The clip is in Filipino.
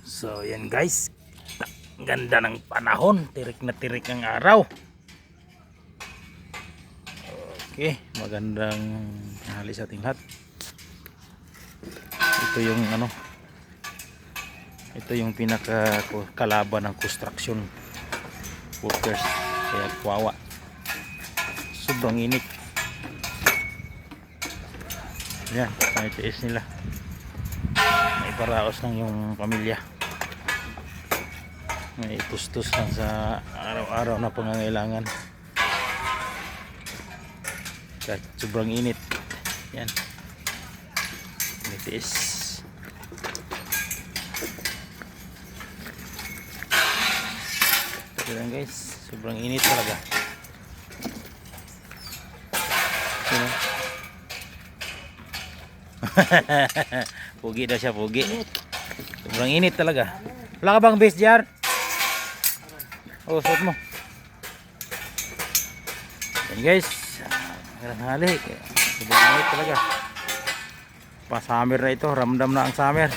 So yan guys, ganda ng panahon, tirik na tirik ang araw. Okay, magandang tanghali sa ating lahat. Ito yung ito yung pinaka kalaban ng construction workers, kaya kawawa, sobrang init. Yan, may tiis nila, may paraos lang yung pamilya, may tustos lang sa araw-araw na pangangailangan kahit sobrang init. Yan, may tiis. Ito lang guys, sobrang init talaga. Sino? Pugi daw siya, pugi. Sobrang init talaga. Wala ka bang base jar? Oh, suot mo. Yan guys, magandang hali. Sobrang init talaga. Pa summer na ito, ramdam na ang summer.